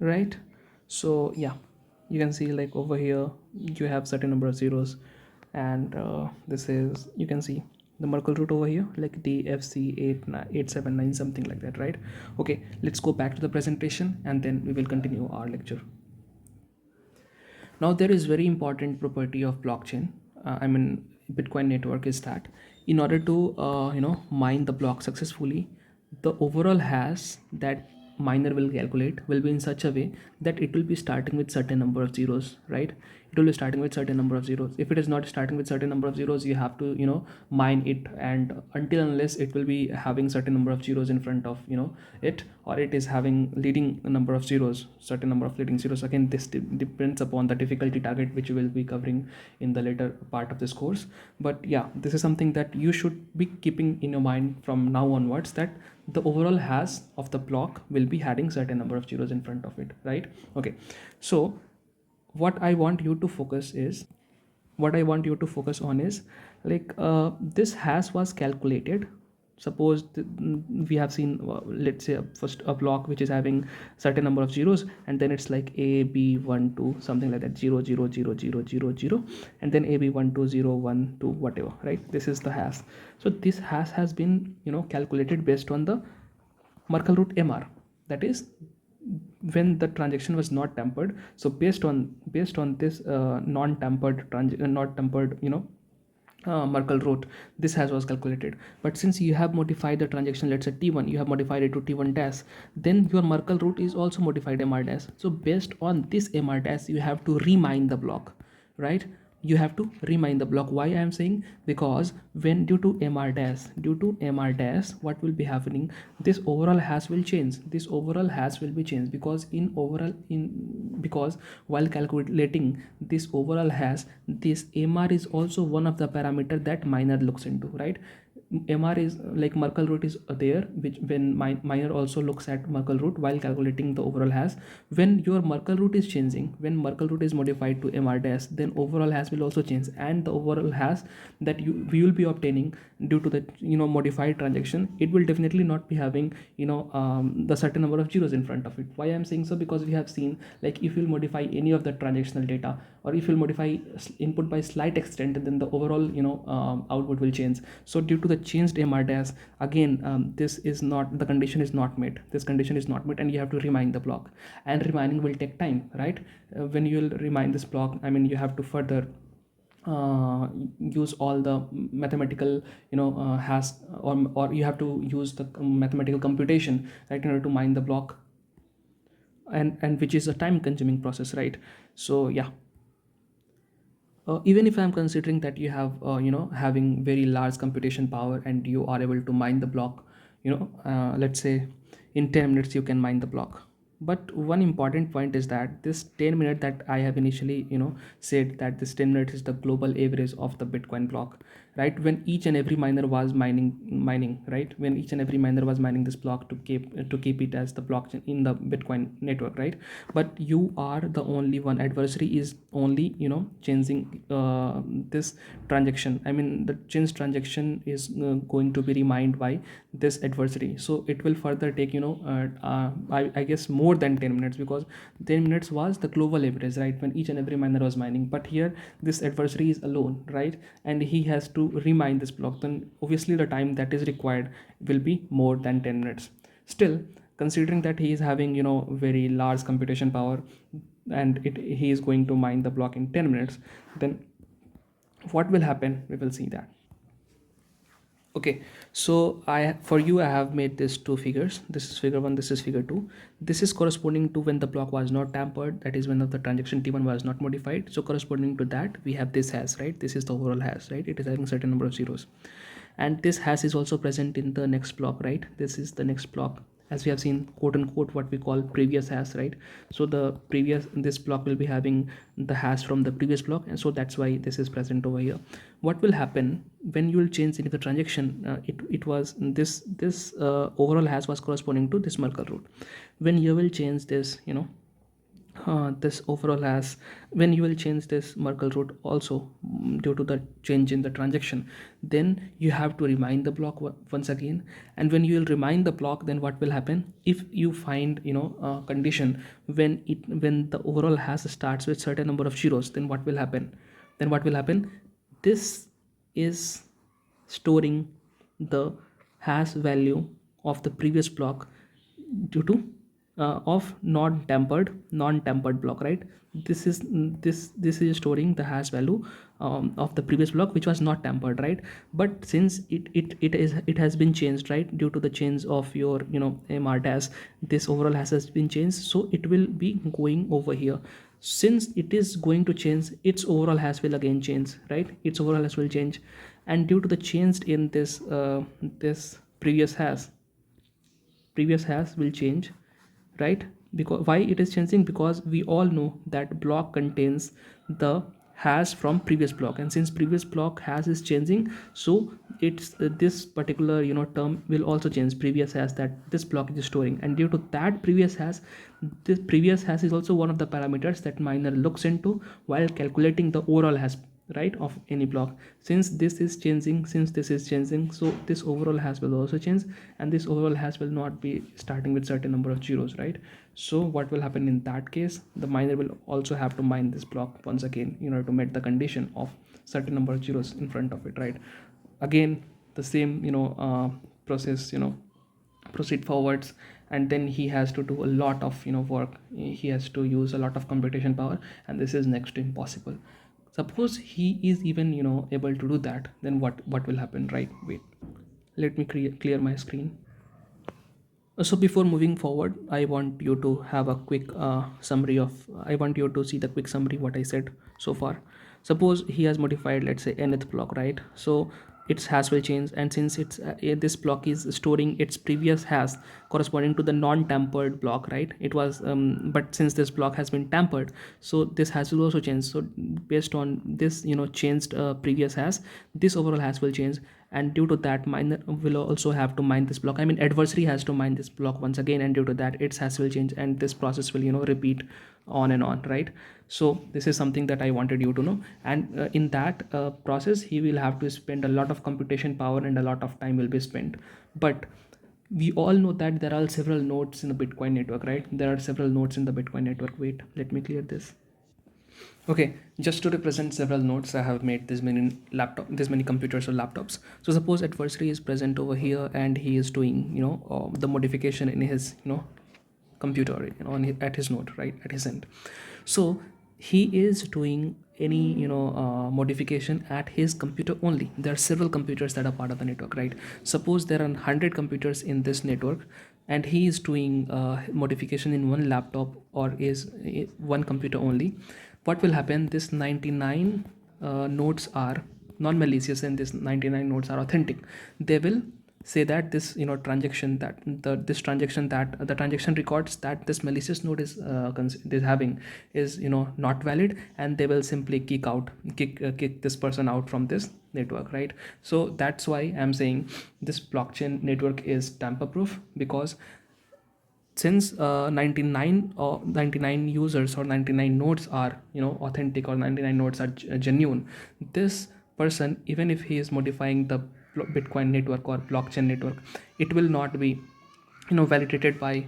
right? So yeah, you can see like over here you have certain number of zeros, and this is, you can see the Merkle root over here like DFC87879 something like that, right? Okay, let's go back to the presentation and then we will continue our lecture. Now there is very important property of blockchain, I mean Bitcoin network, is that in order to mine the block successfully, the overall hash that miner will calculate will be in such a way that it will be starting with certain number of zeros, right? It will be starting with certain number of zeros. If it is not starting with certain number of zeros, you have to mine it, and until unless it will be having certain number of zeros in front of it, or it is having leading number of zeros, certain number of leading zeros. Again, this depends upon the difficulty target, which we will be covering in the later part of this course. But yeah, this is something that you should be keeping in your mind from now onwards, that the overall hash of the block will be having certain number of zeros in front of it, right? Okay, so what I want you to focus is, what I want you to focus on is like this hash was calculated. Suppose we have seen, let's say first a block which is having certain number of zeros, and then it's like a b 1 2 something like that, 0 0 0 0 0 0, and then a b 1 2 0 1 2 whatever, right? This is the hash. So this hash has been calculated based on the Merkle root MR, that is when the transaction was not tampered. So based on this not tampered Merkle root, this has was calculated. But since you have modified the transaction, let's say T1, you have modified it to T1 dash, then your Merkle root is also modified MR dash. So based on this MR dash, you have to remine the block, right? You have to remine the block. Why I am saying? Because when due to MR dash, what will be happening? This overall hash will change. This overall hash will be changed because because while calculating this overall hash, this MR is also one of the parameter that miner looks into, right? MR is like Merkle root is there, which when miner also looks at Merkle root while calculating the overall hash. When your Merkle root is changing, when Merkle root is modified to MR dash, then overall hash will also change, and the overall hash that we will be obtaining due to the modified transaction, it will definitely not be having the certain number of zeros in front of it. Why I'm saying so? Because we have seen, like, if you'll modify any of the transactional data, or if you'll modify input by slight extent, then the overall output will change. So due to the changed MR dash, again this is not, the condition is not met. This condition is not met, and you have to remine the block, and remining will take time, right? When you will remine this block, I mean, you have to further use all the mathematical hash, or you have to use the mathematical computation, right, in order to mine the block, and which is a time consuming process, right? So yeah, even if I'm considering that you have having very large computation power, and you are able to mine the block, let's say in 10 minutes you can mine the block. But one important point is that this 10 minute that I have initially said, that this 10 minutes is the global average of the Bitcoin block, right? When each and every miner was mining, right? When each and every miner was mining this block to keep it as the blockchain in the Bitcoin network, right? But you are the only one, adversary is only changing this transaction. I mean, the change transaction is going to be remined by this adversary. So it will further take I guess more than 10 minutes, because 10 minutes was the global average, right, when each and every miner was mining. But here this adversary is alone, right, and he has to remine this block. Then obviously the time that is required will be more than 10 minutes. Still, considering that he is having very large computation power, and he is going to mine the block in 10 minutes, then what will happen? We will see that. Okay, so for you I have made this two figures. This is figure 1, this is figure 2. This is corresponding to when the block was not tampered, that is when the transaction T1 was not modified. So corresponding to that, we have this hash, right? This is the overall hash, right? It is having certain number of zeros, and this hash is also present in the next block, right? This is the next block, as we have seen, quote unquote, what we call previous hash, right? So this block will be having the hash from the previous block, and so that's why this is present over here. What will happen when you will change into the transaction? It was this overall hash was corresponding to this Merkle root. When you will change this this overall has, when you will change this Merkle root also, due to the change in the transaction, then you have to remind the block once again. And when you will remind the block, then what will happen, if you find a condition when the overall hash starts with certain number of zeros, then what will happen, this is storing the hash value of the previous block due to of non-tampered block, right? This is storing the hash value of the previous block which was not tampered, right? But since it has been changed, right, due to the change of your mr dash, this overall has been changed, so it will be going over here. Since it is going to change, its overall hash will again change, right? Its overall hash will change. And due to the change in this previous hash will change, right? Because why it is changing, because we all know that block contains the hash from previous block, and since previous block hash is changing, so it's this particular term will also change, previous hash that this block is storing. And due to that previous hash, this previous hash is also one of the parameters that miner looks into while calculating the overall hash, right, of any block. Since this is changing, so this overall hash will also change, and this overall hash will not be starting with certain number of zeros, right? So what will happen in that case, the miner will also have to mine this block once again in order to meet the condition of certain number of zeros in front of it, right? Again, the same process proceed forwards, and then he has to do a lot of work. He has to use a lot of computation power, and this is next to impossible. Suppose he is even able to do that, then what will happen, right? Wait, let me clear my screen. So before moving forward, I want you to have a quick summary of, I want you to see the quick summary what I said so far. Suppose he has modified, let's say, nth block, right? So its hash will change, and since it's this block is storing its previous hash corresponding to the non-tampered block, right? It was but since this block has been tampered, so this hash will also change. So based on this changed previous hash, this overall hash will change. And due to that, miner will also have to mine this block, I mean adversary has to mine this block once again, and due to that its hash will change, and this process will repeat on and on, right? So this is something that I wanted you to know. And in that process, he will have to spend a lot of computation power, and a lot of time will be spent. But we all know that there are several nodes in the Bitcoin network, right? There are several nodes in the Bitcoin network. Wait, let me clear this. Okay, just to represent several nodes, I have made this many computers or laptops. So suppose adversary is present over here, and he is doing the modification in his computer at his node, right, at his end. So he is doing any modification at his computer only. There are several computers that are part of the network, right? Suppose there are 100 computers in this network, and he is doing modification in one laptop, or is one computer only. What will happen, this 99 nodes are non-malicious, and this 99 nodes are authentic. They will say that this transaction that this transaction that the transaction records that this malicious node is having is not valid, and they will simply kick this person out from this network, right? So that's why I'm saying this blockchain network is tamper proof, because since 99 users or 99 nodes are authentic, or 99 nodes are genuine, this person, even if he is modifying the Bitcoin network or blockchain network, it will not be validated by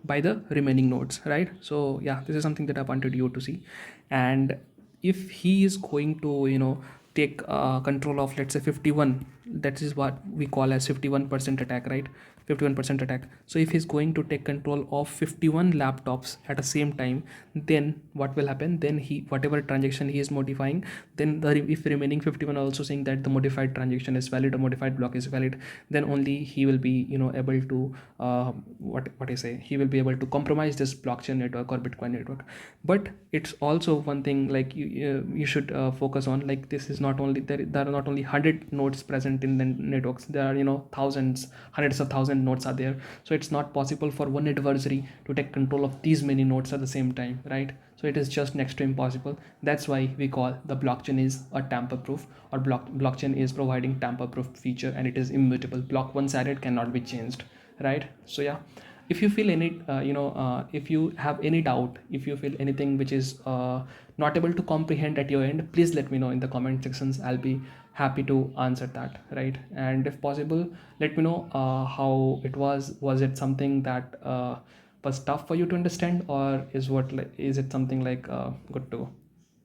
the remaining nodes, right? So yeah, this is something that I wanted you to see. And if he is going to take control of, let's say, 51, that is what we call as 51% attack, right? 51% attack. So if he's going to take control of 51 laptops at the same time, then what will happen, then he, whatever transaction he is modifying, then if remaining 51 are also saying that the modified transaction is valid, or modified block is valid, then only he will be able to what I say, he will be able to compromise this blockchain network or Bitcoin network. But it's also one thing, like you should focus on, like this is not only there are not only 100 nodes present in the networks, there are thousands, hundreds of thousand nodes are there. So it's not possible for one adversary to take control of these many nodes at the same time, right? So it is just next to impossible. That's why we call the blockchain is a tamper proof, or blockchain is providing tamper proof feature, and it is immutable. Block once added cannot be changed, right? So yeah, If you feel any if you have any doubt, if you feel anything which is not able to comprehend at your end, please let me know in the comment sections. I'll be happy to answer that, right? And if possible, let me know how it was it something that was tough for you to understand, or is it something like good to